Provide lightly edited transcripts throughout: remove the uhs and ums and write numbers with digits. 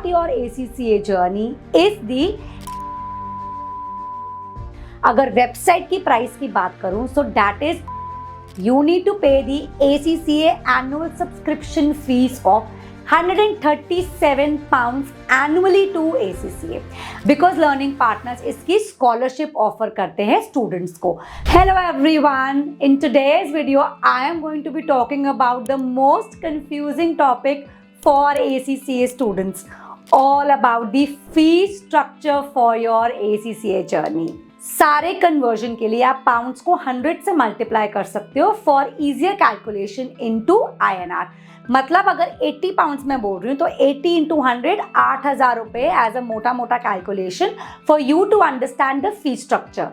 your ACCA journey is the अगर website की price की बात करूं so that is you need to pay the ACCA annual subscription fees of £137 annually to ACCA because learning partners इसकी scholarship offer करते हैं students को. Hello everyone, in today's video I am going to be talking about the most confusing topic for ACCA students, all about the fee structure for your ACCA journey. सारे conversion के लिए आप pounds को 100 से multiply कर सकते हो for easier calculation into INR. मतलब अगर 80 पाउंड्स में बोल रही हूँ तो 80 इंटू 100 8,000 रुपए एज अ मोटा मोटा calculation for you to understand the fee structure.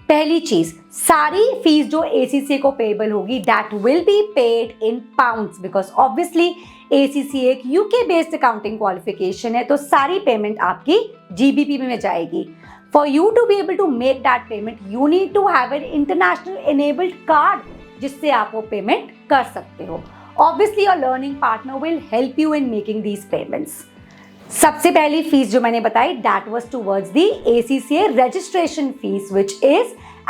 पहली चीज, सारी फीस जो ACCA को पेबल होगी that will be paid in pounds because obviously ACCA एक UK बेस्ड अकाउंटिंग क्वालिफिकेशन है तो सारी पेमेंट आपकी GBP में जाएगी. For you to be able to make that payment, you need to have an international enabled card जिससे आप वो पेमेंट कर सकते हो. Obviously, your learning partner will help you in making these payments. सबसे पहली फीस जो मैंने बताई that was towards the ACCA registration fees, which is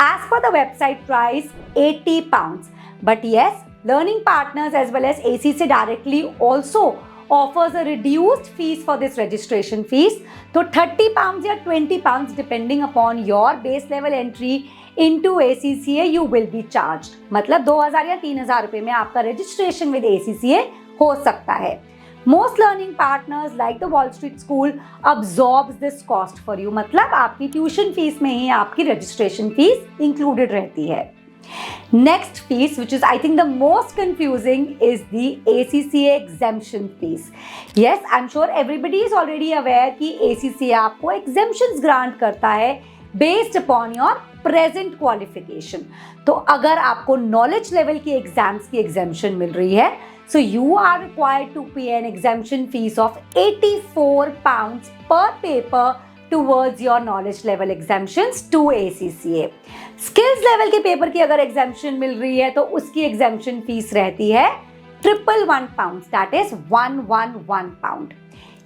as per the website price £80. But yes, learning partners as well as ACCA directly also offers a reduced fees for this registration fees. तो £30 या £20 depending upon your base level entry into ACCA you will be charged. मतलब 2,000 या 3,000 रुपए में आपका registration with ACCA हो सकता है. Most learning partners like the Wall Street School absorbs this cost for you. मतलब आपकी ट्यूशन फीस में ही आपकी registration fees included रहती है. Next fees, which is I think the most confusing, is the ACCA exemption fees. Yes, I'm sure everybody is already aware कि ACCA आपको exemptions grant करता है based upon your present qualification. तो अगर आपको knowledge level की exams की exemption मिल रही है, so you are required to pay an exemption fees of £84 per paper towards your knowledge level exemptions to ACCA. Skills level के पेपर की अगर exemption मिल रही है तो उसकी exemption fees रहती है £111, that is £111.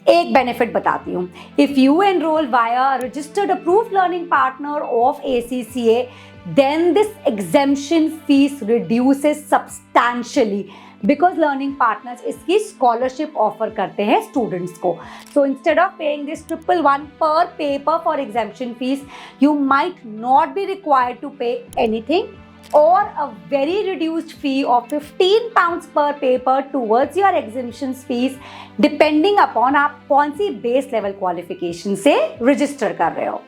एक बेनिफिट बताती हूँ. If you enroll via a registered approved learning partner of ACCA, then this exemption fees reduces substantially because learning partners इसकी scholarship offer करते हैं students को. So instead of paying this £111 per paper for exemption fees, you might not be required to pay anything or a very reduced fee of £15 per paper towards your exemptions fees depending upon आप कौन सी base level qualification से register कर रहे हो.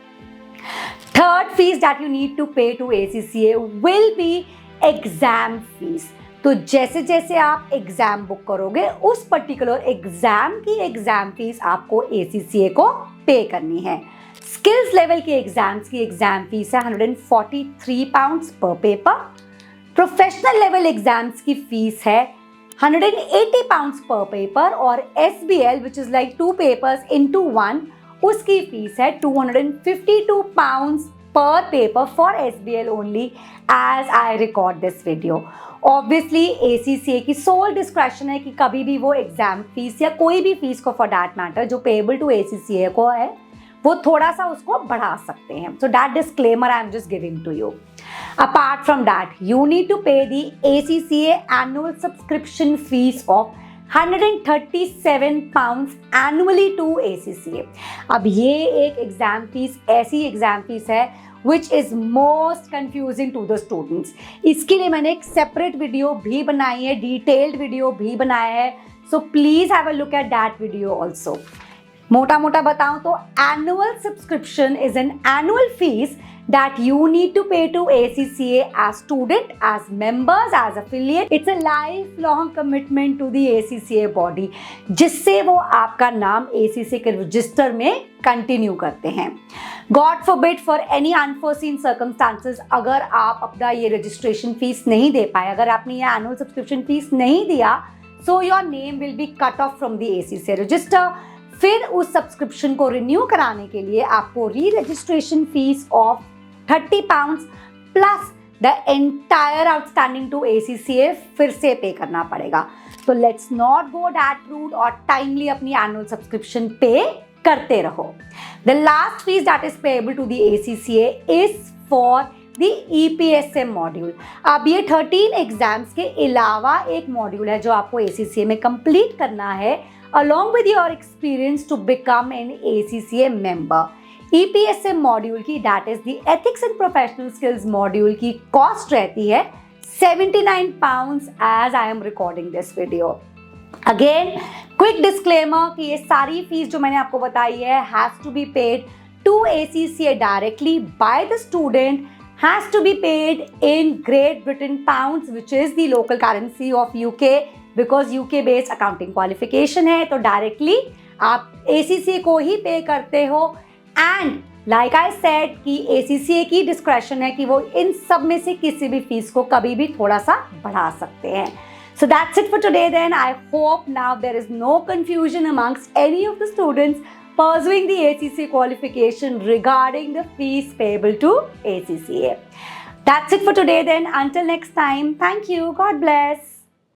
Third fees that you need to pay to ACCA will be exam fees. तो जैसे जैसे आप एग्जाम बुक करोगे उस पर्टिकुलर एग्जाम की एग्जाम फीस आपको ACCA को पे करनी है. स्किल्स लेवल के एग्जाम्स की एग्जाम फीस है £143 पर पेपर. प्रोफेशनल लेवल एग्जाम्स की फीस है £180 पर पेपर और SBL which is like 2 papers into 1 उसकी फीस है £252 per paper for SBL only as I record this video. Obviously ACCA की sole discretion है कि कभी भी वो एग्जाम फीस या कोई भी फीस को for that matter जो payable to ACCA को है वो थोड़ा सा उसको बढ़ा सकते हैं. So that disclaimer I am just giving to you. Apart from that, you need to pay the ACCA annual subscription fees of £137 annually to ACCA. अब ये एक एग्जाम फीस ऐसी एग्जाम फीस है which is most confusing to the students. इसके लिए मैंने एक separate video भी बनाई है, डिटेल्ड वीडियो भी बनाया है. So please have a look at that video also. मोटा मोटा बताऊं तो annual subscription is an annual fees that you need to pay to ACCA as student, as members, as affiliate. It's a lifelong commitment to the ACCA body जिससे वो आपका नाम ACCA के register में कंटिन्यू करते हैं. God forbid for any unforeseen circumstances अगर आप अपना ये रजिस्ट्रेशन फीस नहीं दे पाए, अगर आपने ये एनुअल सब्सक्रिप्शन फीस नहीं दिया, so your name will be cut off from the ACCA register. फिर उस सब्सक्रिप्शन को रिन्यू कराने के लिए आपको reregistration fees of £30 plus the entire outstanding to ACCA फिर से पे करना पड़ेगा. तो let's not go that route और टाइमली अपनी एनुअल सब्सक्रिप्शन पे करते रहो. The last fees that is payable to the ACCA is for the EPSM module. अब ये 13 एग्जाम्स के अलावा एक मॉड्यूल है जो आपको ACCA में कंप्लीट करना है along with your experience to become an ACCA member. EPSM module की, that is the ethics and professional skills module की कॉस्ट रहती है 79 pounds as I am recording this video. Again quick disclaimer कि ये सारी fees जो मैंने आपको बताई है has to be paid to ACCA directly by the student, has to be paid in Great Britain pounds which is the local currency of UK, because UK based accounting qualification है, तो directly आप ACCA को ही पे करते हो. And like I said कि ACCA की discretion है कि वो इन सब में से किसी भी फीस को कभी भी थोड़ा सा बढ़ा सकते हैं. So that's it for today then. I hope now there is no confusion amongst any of the students pursuing the ACCA qualification regarding the fees payable to ACCA. That's it for today then. Until next time, thank you. God bless.